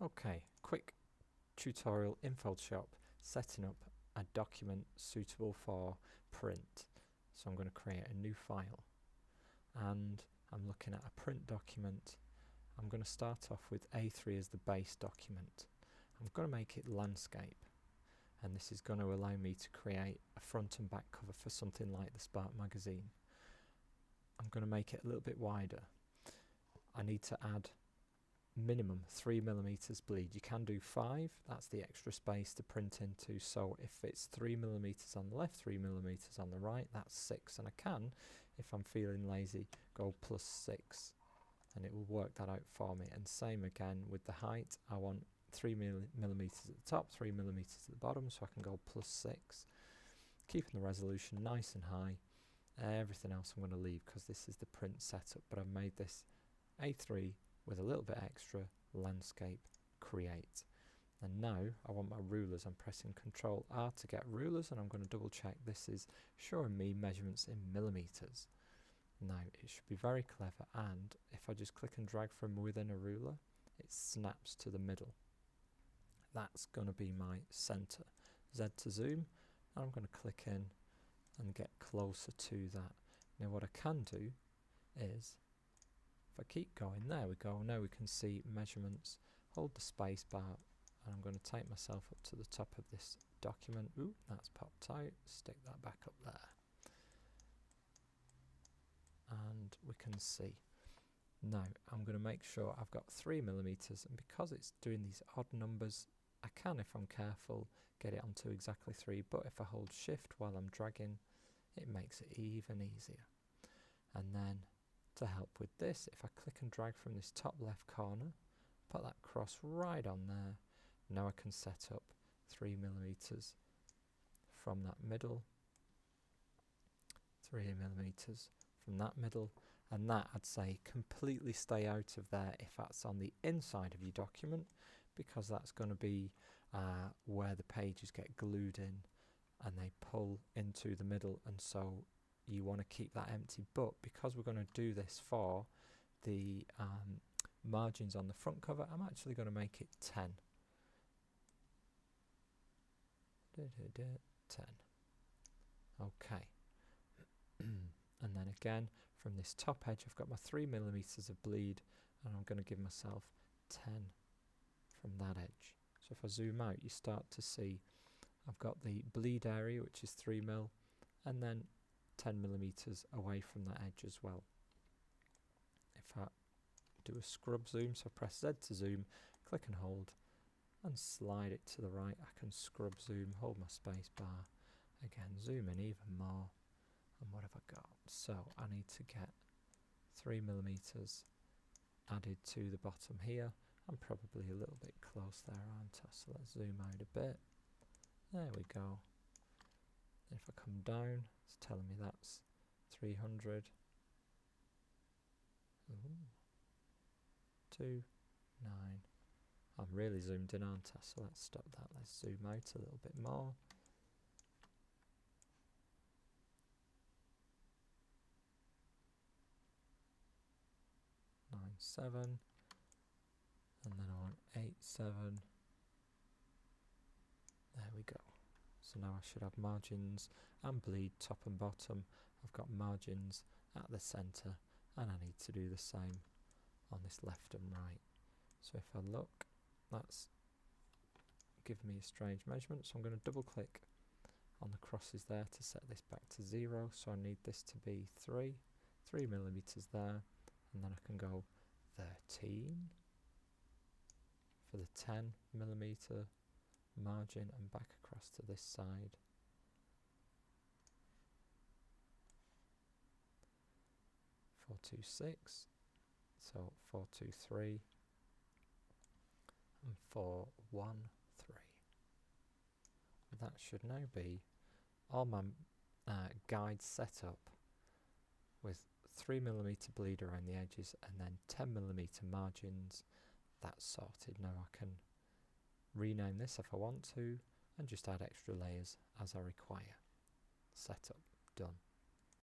Okay, quick tutorial in Photoshop setting up a document suitable for print. So I'm going to create a new file and I'm looking at a print document. I'm going to start off with A3 as the base document. I'm going to make it landscape, and this is going to allow me to create a front and back cover for something like the Spark magazine. I'm going to make it a little bit wider. I need to add minimum 3mm bleed. You can do 5, that's the extra space to print into, so if it's 3mm on the left, 3mm on the right, that's 6, and I can, if I'm feeling lazy, go +6 and it will work that out for me. And same again with the height, I want 3mm at the top, 3mm at the bottom, so I can go +6, keeping the resolution nice and high. Everything else I'm going to leave because this is the print setup, but I've made this A3 with a little bit extra, landscape, create. And now I want my rulers. I'm pressing Ctrl R to get rulers, and I'm going to double check this is showing me measurements in millimeters. Now it should be very clever, and if I just click and drag from within a ruler, it snaps to the middle. That's going to be my center. Z to zoom, and I'm going to click in and get closer to that. Now what I can do is, if I keep going, there we go, now we can see measurements. Hold the space bar and I'm going to take myself up to the top of this document. Ooh, that's popped out, stick that back up there. And we can see. Now I'm going to make sure I've got 3mm, and because it's doing these odd numbers, I can, if I'm careful, get it onto exactly 3, but if I hold shift while I'm dragging, it makes it even easier. And then to help with this, if I click and drag from this top left corner, put that cross right on there, now I can set up 3mm from that middle, 3mm from that middle, and that, I'd say, completely stay out of there if that's on the inside of your document, because that's going to be where the pages get glued in and they pull into the middle, and so you want to keep that empty. But because we're going to do this for the margins on the front cover, I'm actually going to make it 10. 10. Okay. And then again, from this top edge, I've got my 3mm of bleed, and I'm going to give myself 10 from that edge. So if I zoom out, you start to see I've got the bleed area, which is 3mm, and then 10mm away from that edge as well. If I do a scrub zoom, so I press Z to zoom, click and hold, and slide it to the right, I can scrub zoom, hold my space bar, again zoom in even more, and what have I got? So I need to get 3mm added to the bottom here. I'm probably a little bit close there, aren't I? So let's zoom out a bit. There we go. If I come down, it's telling me that's 300. Ooh. 2, 9. I'm really zoomed in, aren't I? So let's stop that. Let's zoom out a little bit more. 9, 7. And then I want 8, 7. There we go. So now I should have margins and bleed top and bottom. I've got margins at the centre, and I need to do the same on this left and right. So if I look, that's giving me a strange measurement, so I'm going to double click on the crosses there to set this back to 0. So I need this to be 3mm there, and then I can go 13 for the 10mm margin and back across to this side. Four, 2, 6, so 4, 2, 3, and 4, 1, 3. That should now be all my guides set up with 3mm bleed around the edges and then 10mm margins. That's sorted. Now I can rename this if I want to, and just add extra layers as I require. Setup done.